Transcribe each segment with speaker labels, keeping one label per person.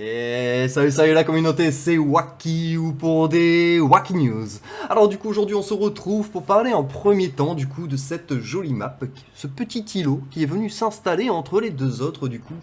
Speaker 1: Et salut la communauté, c'est Wacky ou pour des Wacky News. Alors du coup aujourd'hui on se retrouve pour parler en premier temps du coup de cette jolie map, ce petit îlot qui est venu s'installer entre les deux autres du coup,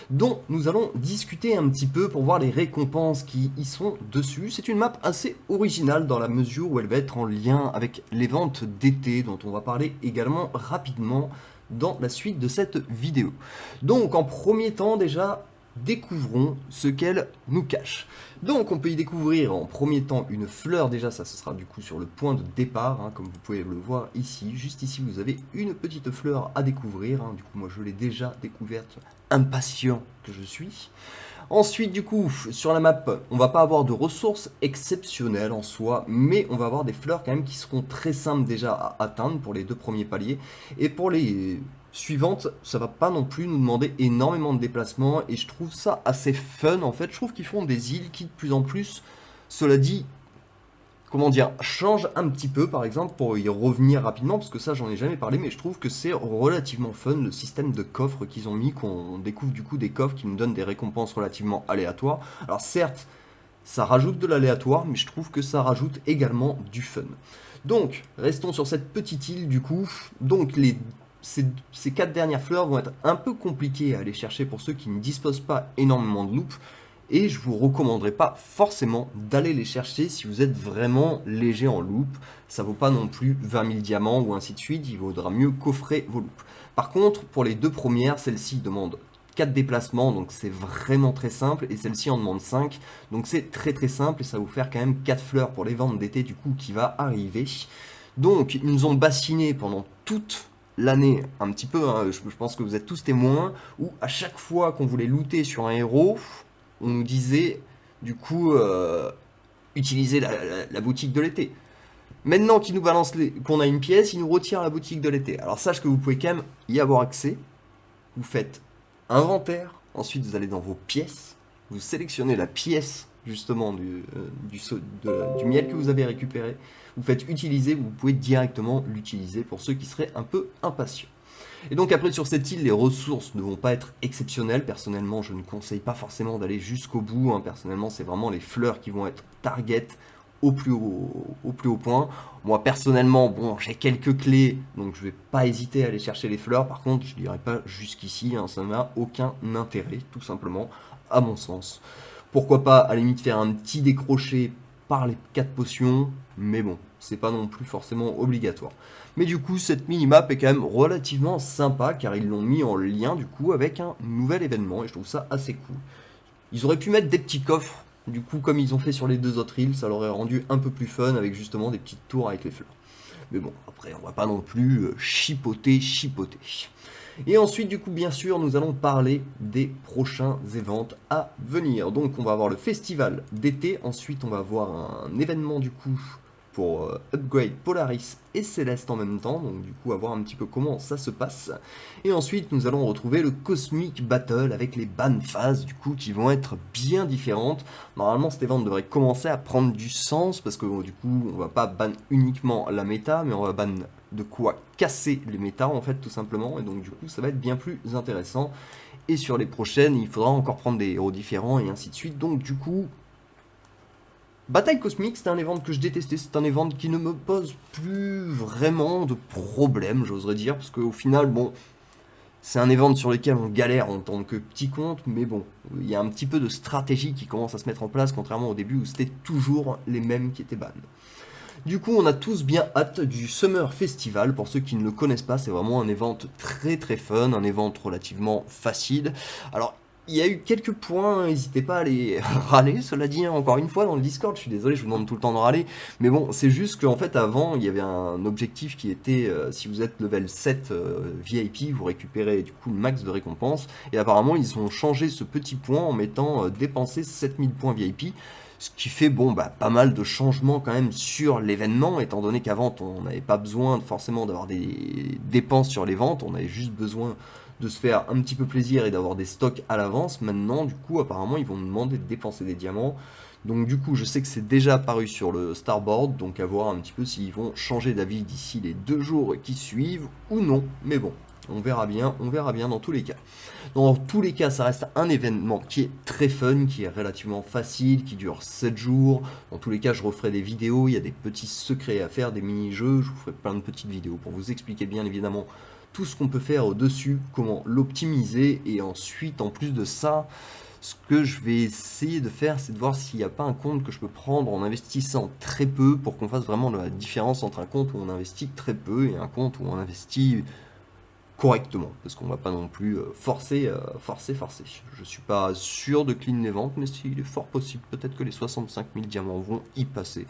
Speaker 1: dont nous allons discuter un petit peu pour voir les récompenses qui y sont dessus. C'est une map assez originale dans la mesure où elle va être en lien avec les ventes d'été dont on va parler également rapidement dans la suite de cette vidéo. Donc en premier temps déjà, découvrons ce qu'elle nous cache. Donc on peut y découvrir en premier temps une fleur, déjà ça ce sera du coup sur le point de départ, hein, comme vous pouvez le voir ici. Juste ici vous avez une petite fleur à découvrir, hein. Du coup moi je l'ai déjà découverte, impatient que je suis. Ensuite du coup sur la map on va pas avoir de ressources exceptionnelles en soi, mais on va avoir des fleurs quand même qui seront très simples déjà à atteindre pour les deux premiers paliers, et pour les suivante, ça va pas non plus nous demander énormément de déplacements et je trouve ça assez fun en fait. Je trouve qu'ils font des îles qui de plus en plus, cela dit, comment dire, changent un petit peu par exemple pour y revenir rapidement parce que ça j'en ai jamais parlé, mais je trouve que c'est relativement fun le système de coffres qu'ils ont mis, qu'on découvre du coup des coffres qui nous donnent des récompenses relativement aléatoires. Alors certes, ça rajoute de l'aléatoire, mais je trouve que ça rajoute également du fun. Donc, restons sur cette petite île du coup. Donc ces quatre dernières fleurs vont être un peu compliquées à aller chercher pour ceux qui ne disposent pas énormément de loot. Et je vous recommanderais pas forcément d'aller les chercher si vous êtes vraiment léger en loop. Ça vaut pas non plus 20 000 diamants ou ainsi de suite, il vaudra mieux coffrer vos loops. Par contre, pour les deux premières, celle-ci demande 4 déplacements, donc c'est vraiment très simple, et celle-ci en demande 5, donc c'est très simple, et ça va vous faire quand même 4 fleurs pour les ventes d'été du coup qui va arriver. Donc ils nous ont bassiné pendant toute l'année, un petit peu, hein, je pense que vous êtes tous témoins, où à chaque fois qu'on voulait looter sur un héros, on nous disait du coup utiliser la boutique de l'été. Maintenant qu'ils nous balancent qu'on a une pièce, ils nous retirent la boutique de l'été. Alors sache que vous pouvez quand même y avoir accès. Vous faites inventaire, ensuite vous allez dans vos pièces, vous sélectionnez la pièce justement du miel que vous avez récupéré, vous faites utiliser, vous pouvez directement l'utiliser pour ceux qui seraient un peu impatients. Et donc après sur cette île, les ressources ne vont pas être exceptionnelles. Personnellement, je ne conseille pas forcément d'aller jusqu'au bout, hein. Personnellement, c'est vraiment les fleurs qui vont être target au plus haut point. Moi personnellement, bon, j'ai quelques clés, donc je vais pas hésiter à aller chercher les fleurs. Par contre, je dirais pas jusqu'ici, hein, ça n'a aucun intérêt, tout simplement, à mon sens. Pourquoi pas, à la limite, faire un petit décroché par les 4 potions, mais bon, c'est pas non plus forcément obligatoire. Mais du coup, cette minimap est quand même relativement sympa, car ils l'ont mis en lien, du coup, avec un nouvel événement, et je trouve ça assez cool. Ils auraient pu mettre des petits coffres, du coup, comme ils ont fait sur les deux autres îles, ça l'aurait rendu un peu plus fun, avec justement des petites tours avec les fleurs. Mais bon, après, on va pas non plus chipoter. Et ensuite, du coup, bien sûr, nous allons parler des prochains événements à venir. Donc, on va avoir le festival d'été. Ensuite, on va avoir un événement, du coup, pour upgrade Polaris et Céleste en même temps. Donc, du coup, à voir un petit peu comment ça se passe. Et ensuite, nous allons retrouver le Cosmic Battle avec les ban phases, du coup, qui vont être bien différentes. Normalement, cet événement devrait commencer à prendre du sens parce que, du coup, on va pas ban uniquement la méta, mais on va ban de quoi casser les méta en fait tout simplement, et donc du coup ça va être bien plus intéressant. Et sur les prochaines il faudra encore prendre des héros différents et ainsi de suite. Donc du coup, Bataille Cosmique, c'est un event que je détestais, c'est un event qui ne me pose plus vraiment de problème, j'oserais dire, parce qu'au final, bon, c'est un event sur lequel on galère en tant que petit compte, mais bon, il y a un petit peu de stratégie qui commence à se mettre en place, contrairement au début où c'était toujours les mêmes qui étaient ban. Du coup, on a tous bien hâte du Summer Festival. Pour ceux qui ne le connaissent pas, c'est vraiment un event très fun, un event relativement facile. Alors, il y a eu quelques points, n'hésitez pas à les râler, cela dit, hein, encore une fois, dans le Discord, je suis désolé, je vous demande tout le temps de râler, mais bon, c'est juste qu'en fait, avant, il y avait un objectif qui était, si vous êtes level 7 VIP, vous récupérez du coup le max de récompense, et apparemment, ils ont changé ce petit point en mettant dépenser 7000 points VIP, ce qui fait bon pas mal de changements quand même sur l'événement, étant donné qu'avant on n'avait pas besoin forcément d'avoir des dépenses sur les ventes, on avait juste besoin de se faire un petit peu plaisir et d'avoir des stocks à l'avance. Maintenant du coup apparemment ils vont nous demander de dépenser des diamants. Donc du coup je sais que c'est déjà apparu sur le starboard, donc à voir un petit peu s'ils vont changer d'avis d'ici les 2 jours qui suivent ou non, mais bon. On verra bien dans tous les cas. Dans tous les cas, ça reste un événement qui est très fun, qui est relativement facile, qui dure 7 jours. Dans tous les cas, je referai des vidéos, il y a des petits secrets à faire, des mini-jeux, je vous ferai plein de petites vidéos pour vous expliquer bien évidemment tout ce qu'on peut faire au-dessus, comment l'optimiser, et ensuite, en plus de ça, ce que je vais essayer de faire, c'est de voir s'il n'y a pas un compte que je peux prendre en investissant très peu pour qu'on fasse vraiment la différence entre un compte où on investit très peu et un compte où on investit correctement, parce qu'on va pas non plus forcer. Je suis pas sûr de clean les ventes, mais il est fort possible, peut-être que les 65 000 diamants vont y passer.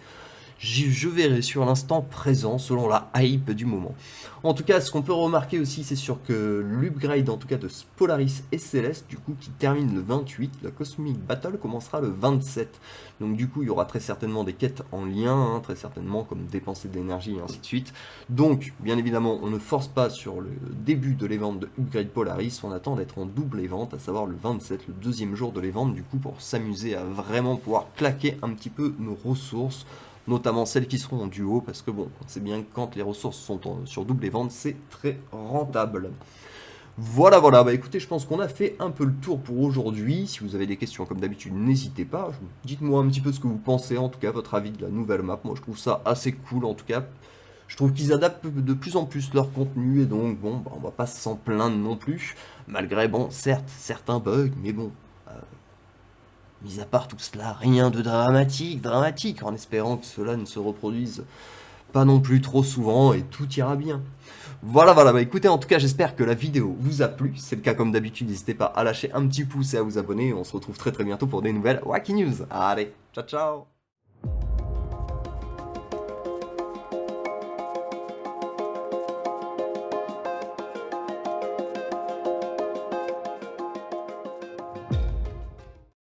Speaker 1: Je verrai sur l'instant présent, selon la hype du moment. En tout cas, ce qu'on peut remarquer aussi, c'est sûr que l'upgrade, en tout cas de Polaris et Céleste, du coup, qui termine le 28, la Cosmic Battle commencera le 27. Donc du coup, il y aura très certainement des quêtes en lien, hein, très certainement, comme dépenser de l'énergie et ainsi de suite. Donc, bien évidemment, on ne force pas sur le début de l'event de Upgrade Polaris, on attend d'être en double event, à savoir le 27, le deuxième jour de l'event, du coup, pour s'amuser à vraiment pouvoir claquer un petit peu nos ressources, notamment celles qui seront en duo, parce que bon, on sait bien que quand les ressources sont sur double et vente, c'est très rentable. Voilà, bah écoutez, je pense qu'on a fait un peu le tour pour aujourd'hui. Si vous avez des questions, comme d'habitude, n'hésitez pas. Dites-moi un petit peu ce que vous pensez, en tout cas, votre avis de la nouvelle map. Moi, je trouve ça assez cool, en tout cas. Je trouve qu'ils adaptent de plus en plus leur contenu, et donc, bon, bah, on va pas s'en plaindre non plus. Malgré, bon, certes, certains bugs, mais bon... mis à part tout cela, rien de dramatique, en espérant que cela ne se reproduise pas non plus trop souvent et tout ira bien. Voilà, bah écoutez, en tout cas, j'espère que la vidéo vous a plu. Si c'est le cas, comme d'habitude, n'hésitez pas à lâcher un petit pouce et à vous abonner. On se retrouve très bientôt pour des nouvelles Wacky News. Allez, ciao ciao.